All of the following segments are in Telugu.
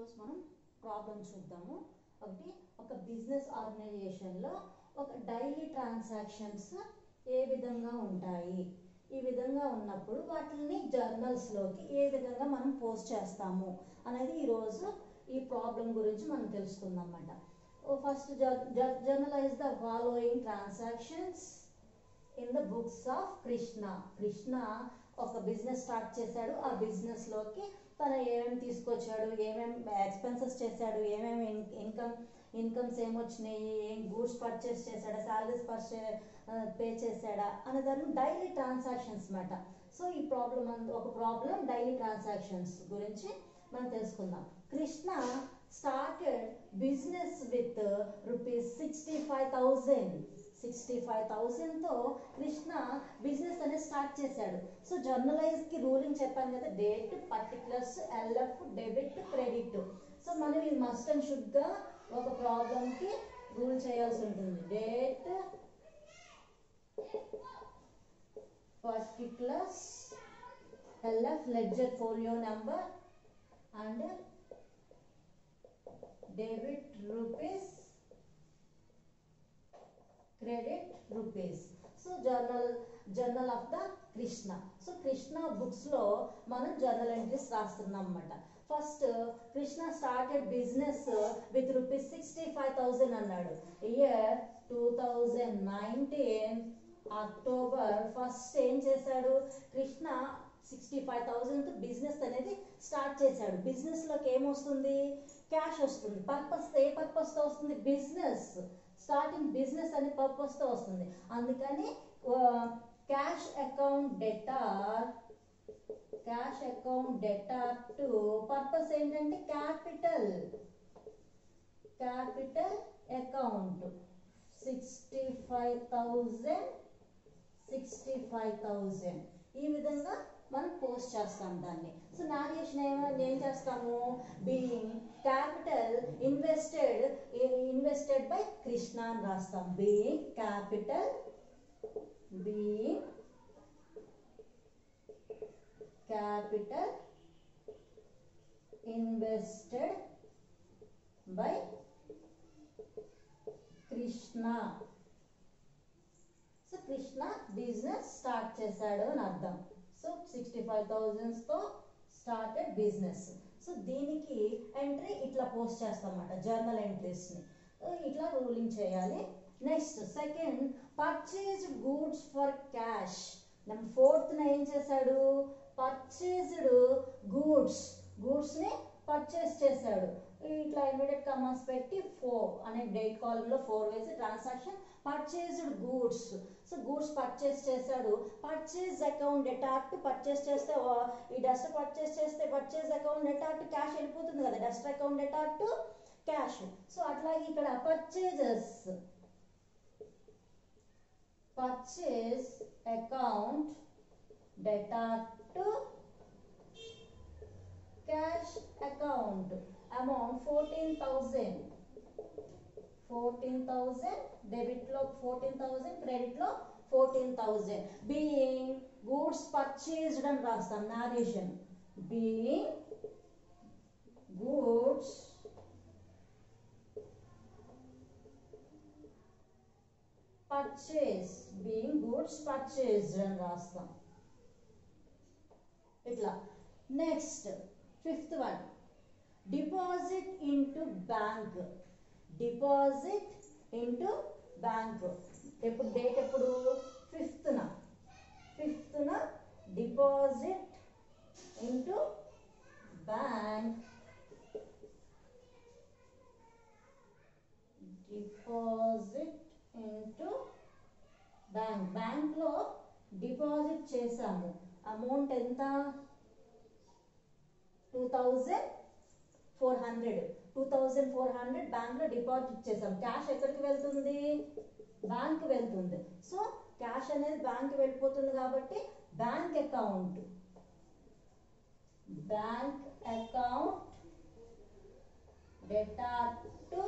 ఈరోజు మనం ప్రాబ్లం చూద్దాము. ఒకటి, ఒక బిజినెస్ ఆర్గనైజేషన్లో ఒక డైలీ ట్రాన్సాక్షన్స్ ఏ విధంగా ఉంటాయి, ఈ విధంగా ఉన్నప్పుడు వాటిని జర్నల్స్లోకి ఏ విధంగా మనం పోస్ట్ చేస్తాము అనేది ఈరోజు ఈ ప్రాబ్లం గురించి మనం తెలుసుకుందాం అన్నమాట. First, journalise the following transactions in the books of Krishna. Krishna ఒక బిజినెస్ స్టార్ట్ చేశాడు. ఆ బిజినెస్లోకి తను ఏమేమి తీసుకొచ్చాడు, ఏమేమి ఎక్స్పెన్సెస్ చేశాడు, ఏమేమి ఇన్కమ్స్ ఏమొచ్చినాయి, ఏం గూడ్స్ పర్చేస్ చేశాడా, శాలరీస్ పే చేశాడా అనే దాన్ని డైలీ ట్రాన్సాక్షన్స్ అన్నమాట. సో ఈ ఒక ప్రాబ్లం డైలీ ట్రాన్సాక్షన్స్ గురించి మనం తెలుసుకుందాం. Krishna started business with ₹65,000. 65,000తో కృష్ణ బిజినెస్ అనేది స్టార్ట్ చేశాడు. సో జర్నలైజ్కి రూలింగ్ చెప్పాను కదా, date, particulars, LF, debit, credit. So మనం ఇది మస్ట్ అండ్ షుడ్గా ఒక ప్రాబ్లంకి రూల్ చేయాల్సి ఉంటుంది. Date, particulars, LF ledger folio number and debit rupees, credit rupees. So journal of the Krishna. So Krishna books లో మనం జర్నల్ ఎంట్రీస్ రాస్తున్నాం అన్నమాట. First, Krishna started business with ₹65,000 అన్నాడు. ఇయర్ 2019 అక్టోబర్ 1 ఏం చేశాడు, కృష్ణ 65,000తో బిజినెస్ అనేది స్టార్ట్ చేశాడు. బిజినెస్ లోకి ఏమొస్తుంది, క్యాష్ వస్తుంది. ఏ పర్పస్తో వస్తుంది, బిజినెస్ స్టార్టింగ్ బిజినెస్ అనే పర్పస్తో వస్తుంది. అందుకని cash account debtor to purpose ఏంటంటే క్యాపిటల్ అకౌంట్ 65,000 ఈ విధంగా మనం పోస్ట్ చేస్తాం దాన్ని. సో నారేషన్ ఏం చేస్తాము, being capital invested by Krishna అని రాస్తాం. Being capital invested by Krishna. So Krishna business start చేశాడు అని అర్థం. సో 65,000తో స్టార్టెడ్ బిజినెస్. సో దీనికి ఎంట్రీ ఇట్లా పోస్ట్ చేస్తామన్నమాట, జర్నల్ ఎంట్రీస్ని ఇట్లా రూలింగ్ చేయాలి. Next, second, purchased goods for cash. Number 4th ఏం చేశాడు, పర్చేజ్డ్ గూడ్స్ని పర్చేస్ చేశాడు. ఇట్లా ఇమీడియట్ కమాస్ పెట్టి 4 అనే డేట్ కాలంలో 4 వేసి transaction purchased goods. So goods purchase చేశాడు. Purchase account debtor to purchase చేస్తే ఈ డస్ట్ పర్చేస్ చేస్తే purchase account debtor to cash వెళ్ళిపోతుంది కదా, dust account debtor to cash. So అట్లాగే ఇక్కడ purchase account debtor to cash account amount 14,000 debit లో 14,000, క్రెడిట్ లో 14,000. బీయింగ్ గూడ్స్ పర్చేజ్డ్ అని రాస్తాం. నారేషన్, బీయింగ్ గూడ్స్ పర్చేజ్డ్ అని రాస్తాం ఇట్లా. Next, 5th one, deposit into bank. ఎప్పుడు డేట్, ఎప్పుడు 5th డిపాజిట్ ఇంటూ బ్యాంక్. బ్యాంక్లో డిపాజిట్ చేశాము. అమౌంట్ ఎంత, 2,400 బ్యాంక్ లో డిపాజిట్ చేసాం. క్యాష్ ఎక్కడికి వెళ్తుంది, బ్యాంక్ వెళ్తుంది. సో క్యాష్ అనేది బ్యాంక్ వెళ్ళిపోతుంది కాబట్టి bank account debtor to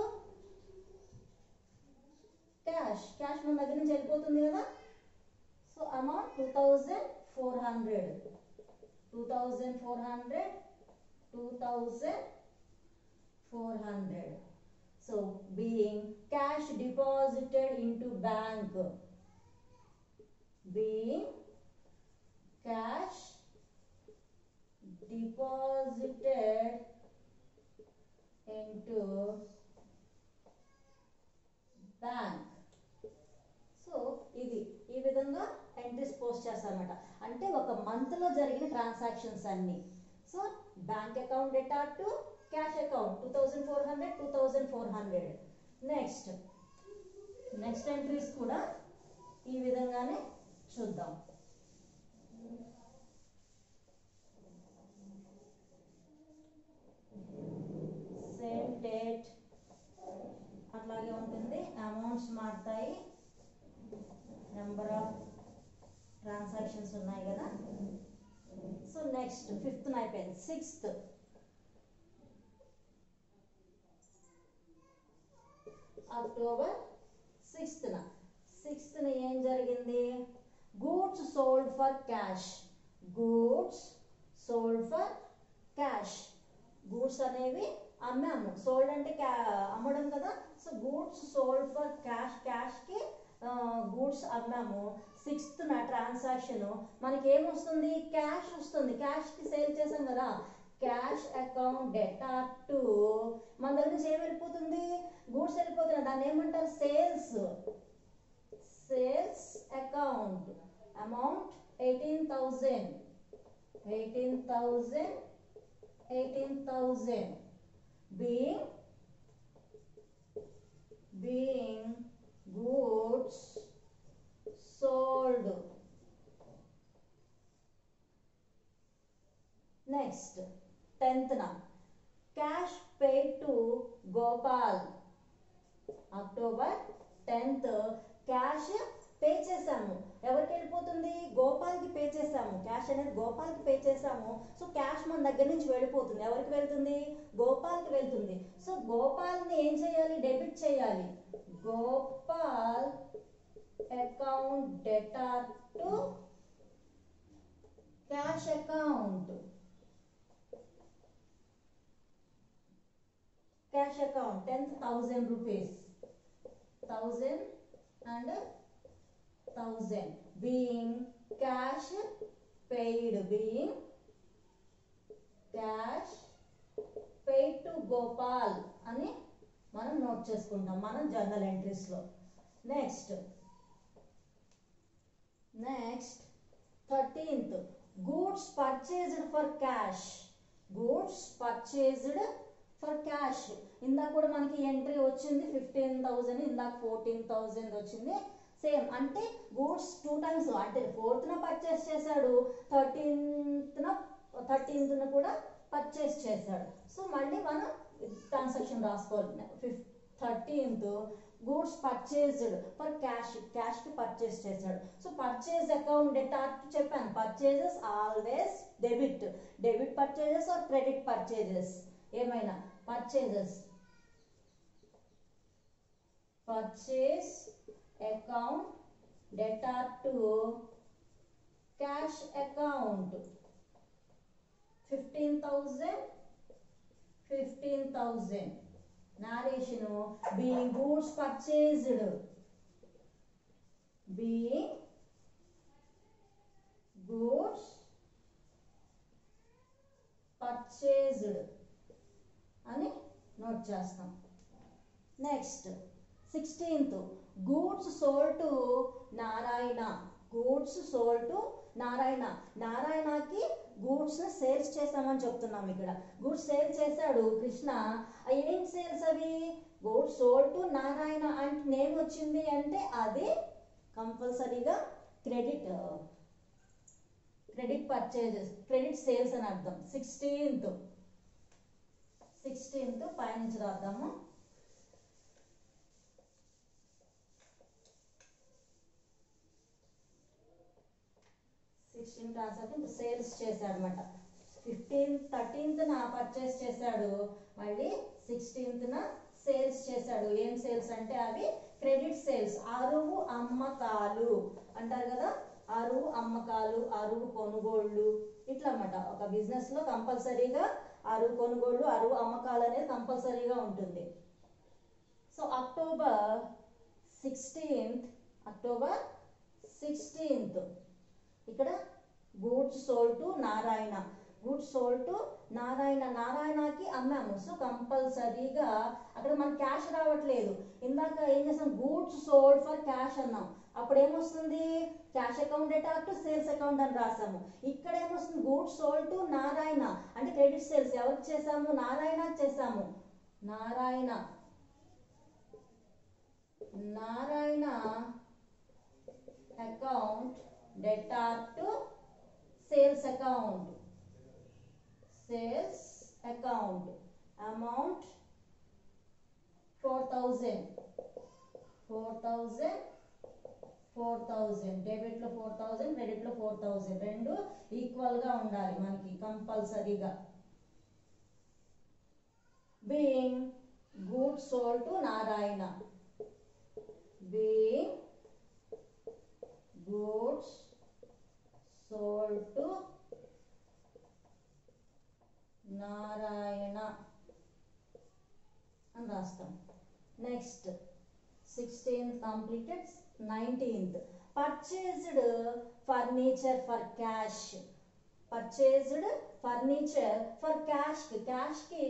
cash మన దగ్గర నుంచి వెళ్ళిపోతుంది కదా. So amount 2,400 2,000 400. So being cash deposited into bank, being cash deposited into bank. So ఇది ఈ విధంగా ఎంట్రీస్ పోస్ట్ చేస్తారన్నమాట. అంటే ఒక మంత్లో జరిగిన ట్రాన్సాక్షన్స్ అన్ని. So bank account data to cash account 2400 2400. Next entries కూడా ఈ విధంగానే చూద్దాం. సేమ్ డేట్ అట్లాగే ఉంటుంది, అమౌంట్స్ మారుతాయి, నెంబర్ ఆఫ్ ట్రాన్సాక్షన్స్ ఉన్నాయి కదా. సో నెక్స్ట్ 5th అయిపోయింది. 6th అక్టోబర్ 6th ఏం జరిగింది? Goods sold for cash, goods sold for cash. Goods అనేవి అమ్మాము, సోల్డ్ అంటే అమ్మడం కదా. So goods sold for cash, క్యాష్కి గూడ్స్ అమ్మాము. 6th ట్రాన్సాక్షన్ మనకి ఏమొస్తుంది? క్యాష్ వస్తుంది. క్యాష్కి సేల్ చేసాం కదా. క్యాష్ అకౌంట్ డేటా టు మన దగ్గర నుంచి ఏం వెళ్ళిపోతుంది? గూడ్స్ వెళ్ళిపోతుంది. దాన్ని ఏమంటారు? Sales account. Amount 18,000 being goods sold. Next 10th cash paid to Gopal. October 10th cash pay చేసాము. ఎవరికి వెళ్ళిపోతుంది? గోపాల్కి పే చేసాము. క్యాష్ అనేది గోపాల్కి పే చేసాము. సో క్యాష్ మన దగ్గర నుంచి వెళ్ళిపోతుంది. ఎవరికి వెళ్తుంది? గోపాల్కి వెళ్తుంది. సో గోపాల్ని ఏం చేయాలి? డెబిట్ చేయాలి. Gopal account data to cash account. Cash account 10,000 rupees. 1000 and 1000 being cash paid, being cash paid to Gopal అని మనం నోట్ చేసుకుంటాం మన జర్నల్ ఎంట్రీస్ లో. Next 13th goods purchased for cash, goods purchased for cash. ఇందాక కూడా మనకి ఎంట్రీ వచ్చింది 15,000, ఇందాక 14,000 వచ్చింది. సేమ్ అంటే గూడ్స్ 2 times, అంటే 4th పర్చేస్ చేశాడు, 13th కూడా పర్చేస్ చేశాడు. సో మళ్ళీ మనం ట్రాన్సాక్షన్ రాసుకోవాలి. 13th goods purchased for cash, క్యాష్కి పర్చేస్ చేశాడు. సో పర్చేజ్ అకౌంట్ డేటా చెప్పాను. Purchases always debit, debit purchases or credit purchases ఏమైనా. Purchases purchase account data to cash account 15,000. narration being goods purchased, being goods purchased అని నోట్ చేస్తాం. Next 16th goods sold to Narayana, goods sold to Narayana. నారాయణకి గూడ్స్ సేల్స్ చేస్తామని చెప్తున్నాం ఇక్కడ. గూడ్స్ సేల్ చేశాడు కృష్ణ. ఏం సేల్స్ అవి? గూడ్స్ సోల్డ్ టు నారాయణ అంటే నేమ్ వచ్చింది అంటే అది కంపల్సరీగా క్రెడిట్ పర్చేజెస్, క్రెడిట్ సేల్స్ అని అర్థం. 16th పైనుంచి రాద్దాము. 16 ట్రాన్సాక్షన్ సేల్స్ చేశాడు అనమాట. 13th పర్చేస్ చేశాడు, మళ్ళీ 16th సేల్స్ చేశాడు. ఏం సేల్స్ అంటే అవి క్రెడిట్ సేల్స్, అరువు అమ్మకాలు అంటారు కదా. అరువు అమ్మకాలు, అరువు కొనుగోళ్ళు ఇట్లా అన్నమాట. ఒక బిజినెస్ లో కంపల్సరీగా అరువు కొనుగోళ్ళు, అరువు అమ్మకాలు అనేది కంపల్సరీగా ఉంటుంది. సో అక్టోబర్ 16th ఇక్కడ goods sold to Narayana, goods sold to Narayana, నారాయణకి అమ్మాము. సో కంపల్సరీగా అక్కడ మనకి క్యాష్ రావట్లేదు. ఇందాక ఏం చేసాం, గూడ్స్ సోల్డ్ ఫర్ క్యాష్ అన్నాం. అప్పుడు ఏమొస్తుంది, cash account data to sales account అని రాసాము. ఇక్కడ ఏమొస్తుంది, గూడ్స్ సోల్డ్ టు నారాయణ అంటే క్రెడిట్ సేల్స్ ఎవరికి చేసాము, నారాయణకి చేసాము. Narayana account data to sales account, sales account amount 4000 debit లో 4000 క్రెడిట్ లో 4000 రెండు ఈక్వల్ గా ఉండాలి మనకి కంపల్సరీగా. Being goods sold to Narayana, being goods sold to Narayana అని రాస్తాం. Next 16th completed. 19th purchased furniture for cash, purchased furniture for cash, cash కి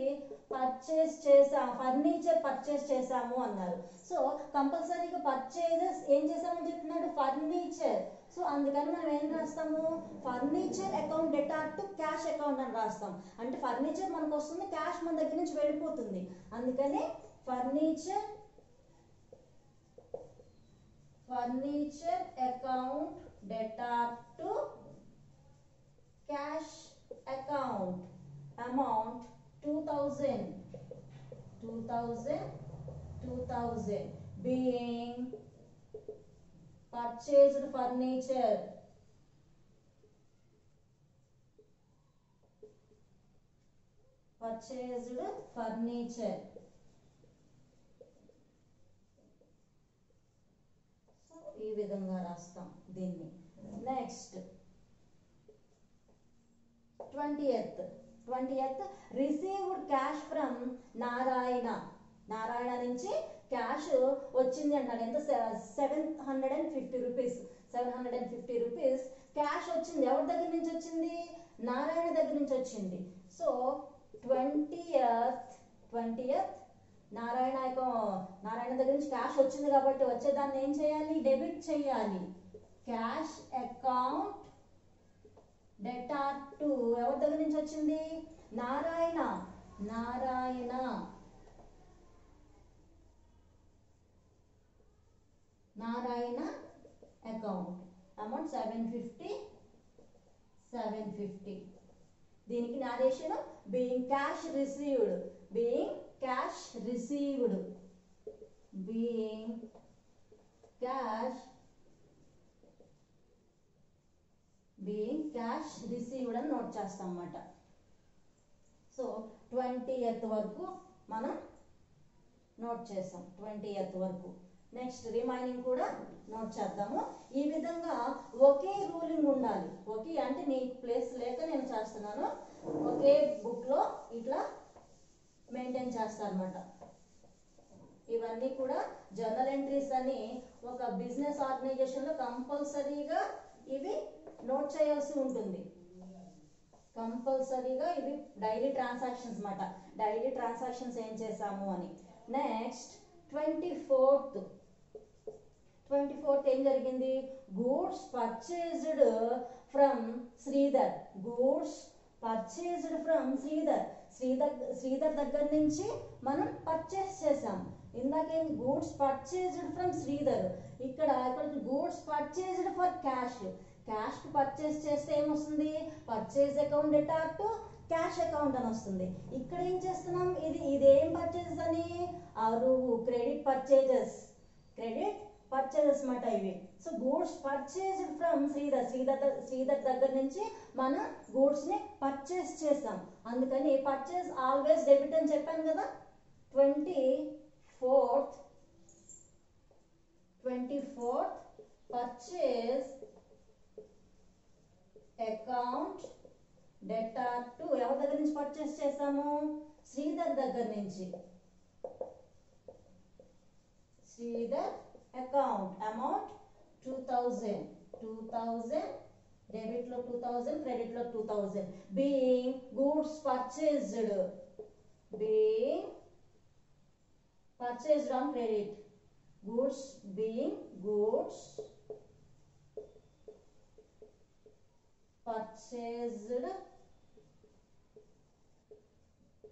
పర్చేస్ చేసాం, ఫర్నిచర్ పర్చేస్ చేసాము అన్నారు. సో కంపల్సరీగా పర్చేజెస్ ఏం చేసామని చెప్తున్నాడు, ఫర్నిచర్. సో అందుకని మనం ఏం రాస్తాము, furniture account data to cash account అని రాస్తాం. అంటే ఫర్నిచర్ మనకు వస్తుంది, క్యాష్ మన దగ్గర నుంచి వెళ్ళిపోతుంది. అందుకని furniture account data to cash account amount 2000 being purchased furniture so ఈ విధంగా రాస్తాం దీన్ని. Next 20th received cash from Narayana, Narayana నుంచి క్యాష్ వచ్చింది అంటాడు. ఎంత, 750 రూపీస్ క్యాష్ వచ్చింది. ఎవరి దగ్గర నుంచి వచ్చింది, నారాయణ దగ్గర నుంచి వచ్చింది. సో 20th నారాయణ దగ్గర నుంచి క్యాష్ వచ్చింది కాబట్టి వచ్చేదాన్ని ఏం చేయాలి, డెబిట్ చేయాలి. క్యాష్ అకౌంట్ డేటా టు ఎవరి దగ్గర నుంచి వచ్చింది, నారాయణ అకౌంట్ అమౌంట్ 750. దీనికి నారేషన్ బీయింగ్ క్యాష్ రిసీవ్డ్ అని నోట్ చేస్తాం అన్నమాట. సో 20th వరకు మనం నోట్ చేస్తాం, 20th వరకు. నెక్స్ట్ రిమైనింగ్ కూడా నోట్ చేద్దాము. ఈ విధంగా ఒకే రూలింగ్ ఉండాలి. ఒకే అంటే నీకు ప్లేస్ లేక నేను చేస్తున్నాను, ఒకే బుక్ లో ఇట్లా మెయింటైన్ చేస్తాను అన్నమాట. ఇవన్నీ కూడా జర్నల్ ఎంట్రీస్ అని ఒక బిజినెస్ ఆర్గనైజేషన్ లో కంపల్సరీగా ఇవి నోట్ చేయాల్సి ఉంటుంది. కంపల్సరీగా ఇవి డైలీ ట్రాన్సాక్షన్స్ అన్నమాట. డైలీ ట్రాన్సాక్షన్స్ ఏం చేసాము అని. నెక్స్ట్ 24th ఏం జరిగింది, goods purchased from Sridhar, Sridhar దగ్గర నుంచి మనం పర్చేస్ చేసాం. ఇందాకేం గూడ్స్ పర్చేజ్డ్ ఫ్రమ్ శ్రీధర్, ఇక్కడ goods purchased for cash purchase చేస్తే ఏమొస్తుంది, purchase account data to cash account అని వస్తుంది. ఇక్కడ ఏం చేస్తున్నాం, ఇదేం పర్చేజెస్ అని, అరువు క్రెడిట్ పర్చేజెస్ మాట ఇవి. So goods purchased from Sridhar దగ్గర నుంచి మనం గూడ్స్ ని పర్చేస్ చేసాం. అందుకని పర్చేజ్ ఆల్వేస్ డెబిట్ అని చెప్పాను కదా. 24th purchase account debtor to ఎవరి దగ్గర నుంచి పర్చేస్ చేసాము, శ్రీధర్ దగ్గర నుంచి. శ్రీధర్ అకౌంట్ అమౌంట్ 2000 డెబిట్ లో 2000 క్రెడిట్ లో 2000 being goods purchased on credit goods being goods purchased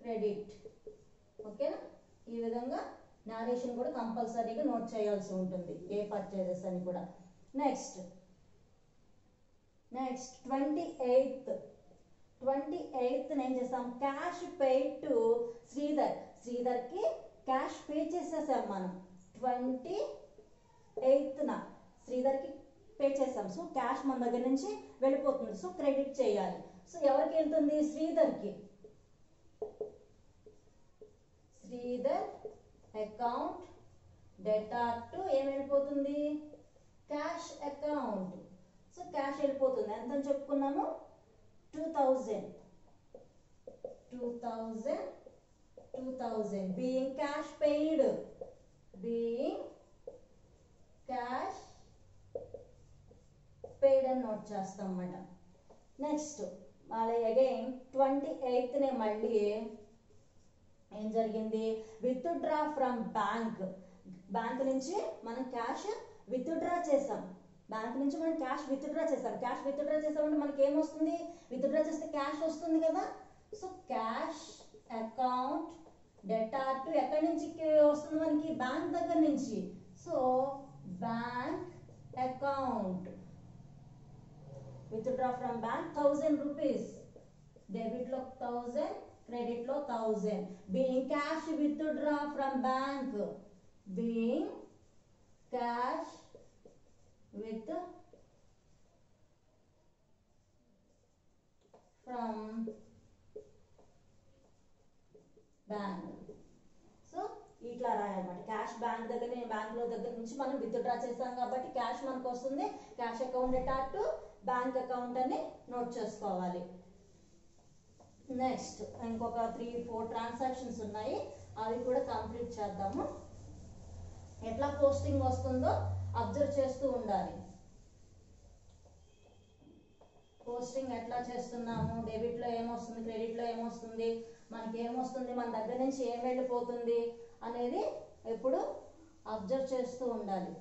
credit. ఓకేనా, ఈ విధంగా నారేషన్ కూడా కంపల్సరీగా నోట్ చేయాల్సి ఉంటుంది ఏ పర్చేజెస్ అని కూడా. నెక్స్ట్ 28th ఏం చేస్తాం, క్యాష్ పెయిడ్ టు శ్రీధర్కి క్యాష్ పే చేసేసాం మనం 28న శ్రీధర్కి పే చేసాం. సో క్యాష్ మన దగ్గర నుంచి వెళ్ళిపోతుంది, సో క్రెడిట్ చేయాలి. సో ఎవరికి వెళ్తుంది, శ్రీధర్కి. శ్రీధర్ అకౌంట్ డెటార్ టు ఏం వెళ్ళిపోతుంది, క్యాష్ అకౌంట్. సో క్యాష్ వెళ్ళిపోతుంది, ఎంత అని చెప్పుకున్నాము 2000 being cash paid అని నోట్ చేస్తాం అన్నమాట. నెక్స్ట్ మళ్ళీ అగైన్ 28నే మళ్ళీ ఏం జరిగింది, విత్డ్రా ఫ్రమ్ బ్యాంక్ నుంచి మనం క్యాష్ విత్డ్రా చేసాం. బ్యాంక్ నుంచి మనం క్యాష్ విత్డ్రా చేసామంటే మనకి ఏమొస్తుంది, విత్డ్రా చేస్తే క్యాష్ వస్తుంది కదా. So cash account debtor to ఎక్కడి నుంచి వస్తుంది మనకి, బ్యాంక్ దగ్గర నుంచి. So bank account withdraw from bank 1000 rupees, debit లో 1000 క్రెడిట్ లో 1000 being cash withdraw from bank, being cash with from bank. So ఇట్లా రాయాలన్నమాట. క్యాష్ బ్యాంక్ దగ్గర నుంచి మనం విత్డ్రా చేసాం కాబట్టి క్యాష్ మనకు వస్తుంది, cash account debtor to bank account అని నోట్ చేసుకోవాలి. నెక్స్ట్ ఇంకొక 3-4 ట్రాన్సాక్షన్స్ ఉన్నాయి, అవి కూడా కంప్లీట్ చేద్దాము. ఎట్లా పోస్టింగ్ వస్తుందో అబ్జర్వ్ చేస్తూ ఉండాలి. పోస్టింగ్ ఎట్లా చేస్తున్నాము, డెబిట్ లో ఏమొస్తుంది, క్రెడిట్ లో ఏమొస్తుంది, మనకి ఏమొస్తుంది, మన దగ్గర నుంచి ఏం వెళ్ళిపోతుంది అనేది ఎప్పుడు అబ్జర్వ్ చేస్తూ ఉండాలి.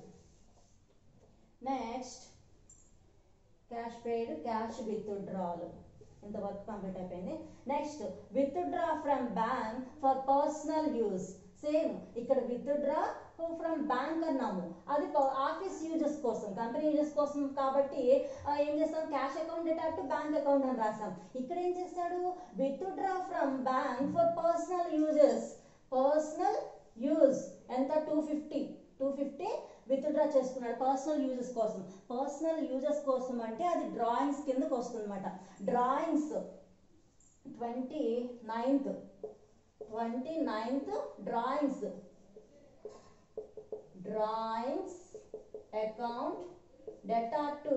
Next cash paid, cash withdrawal ఇంతవరకు కంప్లీట్ అయిపోయింది. Next withdraw from bank for personal use. Same ఇక్కడ విత్డ్రా ఫ్రమ్ బ్యాంక్ అన్నాము, అది ఆఫీస్ యూజెస్ కోసం, కంపెనీ యూజెస్ కోసం కాబట్టి ఏం చేస్తాం, cash account debtor to bank account అని రాసాం. ఇక్కడ ఏం చేస్తాడు, withdraw from bank for personal use ఎంత 250 విత్డ్రా చేసుకున్నాడు పర్సనల్ యూజెస్ కోసం అంటే అది డ్రాయింగ్స్ కిందకు వస్తుంది అన్నమాట. Drawings 29th drawings account debtor to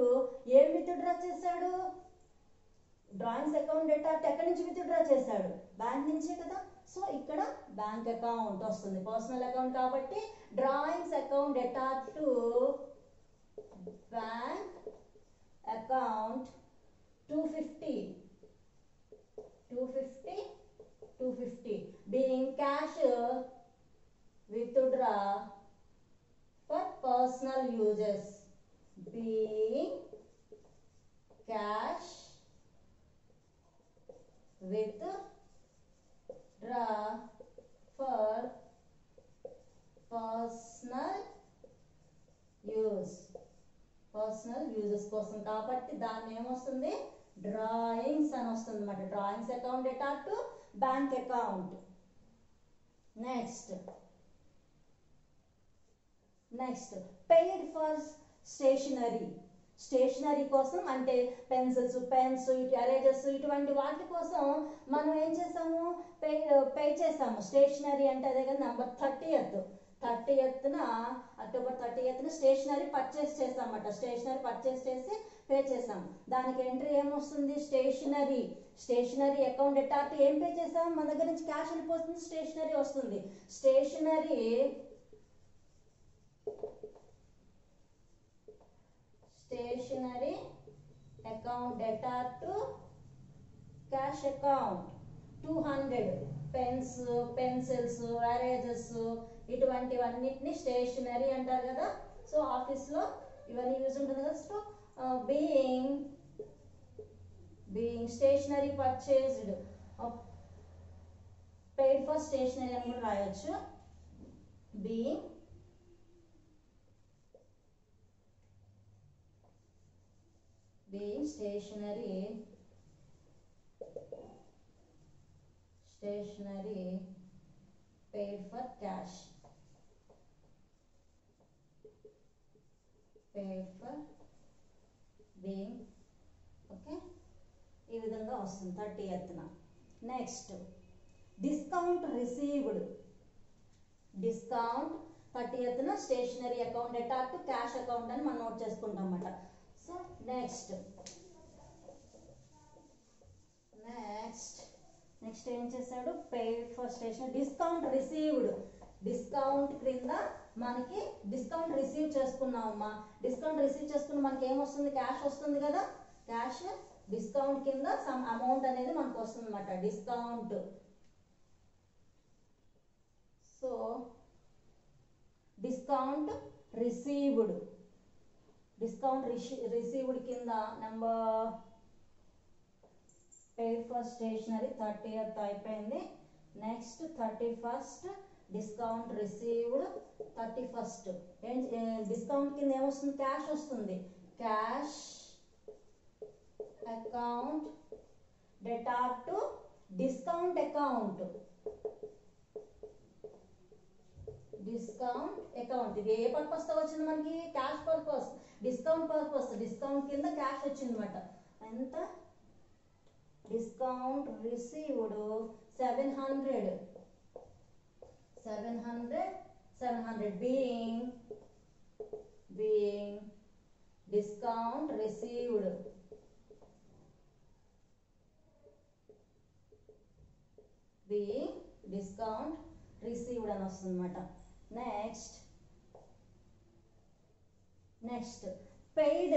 ఏం విత్డ్రా చేశాడు, డ్రాయింగ్స్ అకౌంట్ డెటార్ టు ఎక్కడి నుంచి విత్డ్రా చేశాడు, బ్యాంక్ నుంచే కదా. సో ఇక్కడ బ్యాంక్ అకౌంట్ వస్తుంది, పర్సనల్ అకౌంట్ కాబట్టి drawings account debtor to bank account 250 being cash withdraw for personal uses, being cash withdraw for personal uses కోసం కాబట్టి దాన్ని ఏమొస్తుంది, డ్రాయింగ్స్ అని వస్తుంది అన్నమాట. Drawings account debtor to bank account. Next paid for stationery కోసం అంటే పెన్సిల్స్, పెన్స్, ఎరేజర్స్ ఇటువంటి వాటి కోసం మనం ఏం చేసాము, పే చేసాము. స్టేషనరీ అంటే అదే కదా, number 30th October 30th stationery purchase చేసామన్నమాట. స్టేషనరీ పర్చేస్ చేసి పే చేసాం. దానికి ఎంట్రీ ఏమొస్తుంది? Stationery. Stationery account debtor to ఏం పే చేసాం? మన దగ్గర నుంచి క్యాష్ వెళ్ళిపోతుంది, స్టేషనరీ వస్తుంది. Stationery account debtor to cash account 200 pens, pencils, erasers ఇటువంటివన్నిటిని స్టేషనరీ అంటారు కదా. సో ఆఫీస్లో ఇవన్నీ యూజ్ ఉంటుంది కదా. So being stationery purchased paid for stationery అని కూడా రాయొచ్చు. Being stationery paid for cash, paid for being okay. ఈ విధంగా వస్తుంది 30th. Next discount received. Discount 30th stationery account debtor to cash account అని మనం నోట్ చేసుకుంటాం అన్నమాట. సో నెక్స్ట్ ఏం చేశాడు? Paid for stationery. Discount received. Discount క్రింద మనకి డిస్కౌంట్ రిసీవ్ చేసుకున్నామమ్మా. డిస్కౌంట్ రిసీవ్ చేసుకున్న మనకి ఏమొస్తుంది? క్యాష్ వస్తుంది కదా. క్యాష్ డిస్కౌంట్ కింద సమ్ అమౌంట్ అనేది మనకు వస్తుంది అన్నమాట. Discount. So discount received. Discount received కింద number paid for stationery 30th అయిపోయింది. Next 31st discount received. 31st discount కింద ఏమొస్తుంది? క్యాష్ వస్తుంది. Cash account debtor to discount account. Discount account ఇది ఏ పర్పస్ తో వచ్చింది మనకి? Cash purpose, discount purpose. Discount కింద క్యాష్ వచ్చింది అనమాట. ఎంత? Discount received 700. being discount received అని వస్తుంది అనమాట. Next paid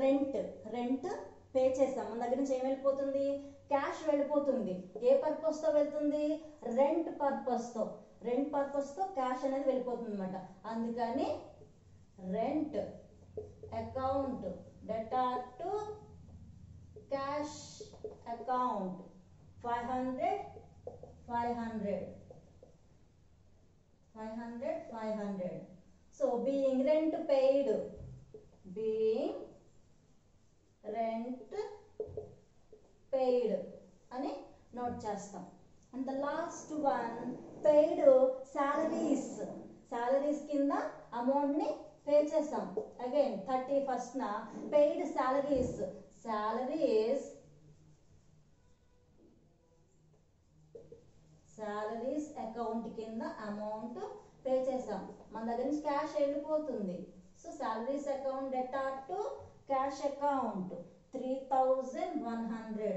rent. Rent pay చేస్తాం. మన దగ్గర నుంచి ఏం వెళ్ళిపోతుంది? క్యాష్ వెళ్ళిపోతుంది. ఏ పర్పస్ తో వెళ్తుంది? రెంట్ పర్పస్ తో. రెంట్ పర్పస్ తో క్యాష్ అనేది వెళ్ళిపోతుంది అనమాట. అందుకని rent account debtor to cash account 500. So being rent paid. అని నోట్ చేస్తాం. And the last one paid salaries. Salaries కింద అమౌంట్ ని పే చేస్తాం. Again 31st paid salaries. Salaries account కింద అమౌంట్ పే చేసాం. మన దగ్గర నుంచి క్యాష్ వెళ్ళిపోతుంది. So salaries account debtor to cash account 3100.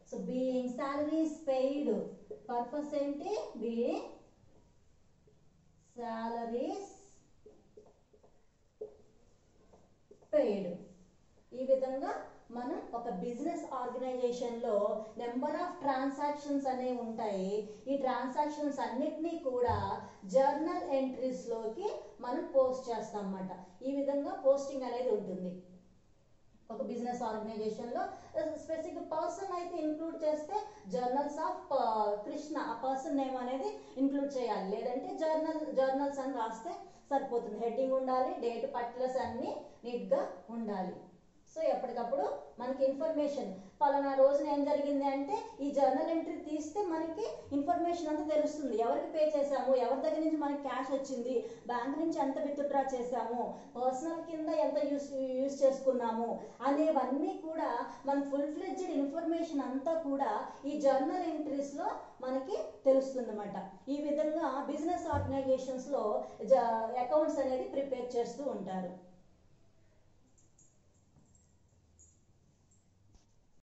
So being salaries paid. Purpose ఏంటి? Being salaries paid. ఈ విధంగా మనం ఒక బిజినెస్ ఆర్గనైజేషన్ లో నెంబర్ ఆఫ్ ట్రాన్సాక్షన్స్ అనేవి ఉంటాయి. ఈ ట్రాన్సాక్షన్స్ అన్నిటినీ కూడా జర్నల్ ఎంట్రీస్ లోకి మనం పోస్ట్ చేస్తాం అన్నమాట. ఈ విధంగా పోస్టింగ్ అనేది ఉంటుంది. ఒక బిజినెస్ ఆర్గనైజేషన్ లో స్పెసిఫిక్ పర్సన్ అయితే ఇంక్లూడ్ చేస్తే జర్నల్స్ ఆఫ్ కృష్ణ ఆ పర్సన్ నేమ్ అనేది ఇంక్లూడ్ చేయాలి. లేదంటే జర్నల్స్ అని రాస్తే సరిపోతుంది. హెడ్డింగ్ ఉండాలి, డేట్ పర్టికులర్స్ అన్ని నీట్ గా ఉండాలి. సో ఎప్పటికప్పుడు మనకి ఇన్ఫర్మేషన్ పలానా రోజున ఏం జరిగింది అంటే ఈ జర్నల్ ఎంట్రీ తీస్తే మనకి ఇన్ఫర్మేషన్ అంతా తెలుస్తుంది. ఎవరికి పే చేసాము, ఎవరి దగ్గర నుంచి మనకి క్యాష్ వచ్చింది, బ్యాంక్ నుంచి ఎంత విత్డ్రా చేసాము, పర్సనల్ కింద ఎంత యూజ్ చేసుకున్నాము అనేవన్నీ కూడా మన ఫుల్ ఫ్లెడ్జ్డ్ ఇన్ఫర్మేషన్ అంతా కూడా ఈ జర్నల్ ఎంట్రీస్లో మనకి తెలుస్తుంది అన్నమాట. ఈ విధంగా బిజినెస్ ఆర్గనైజేషన్స్లో అకౌంట్స్ అనేది ప్రిపేర్ చేస్తూ ఉంటారు.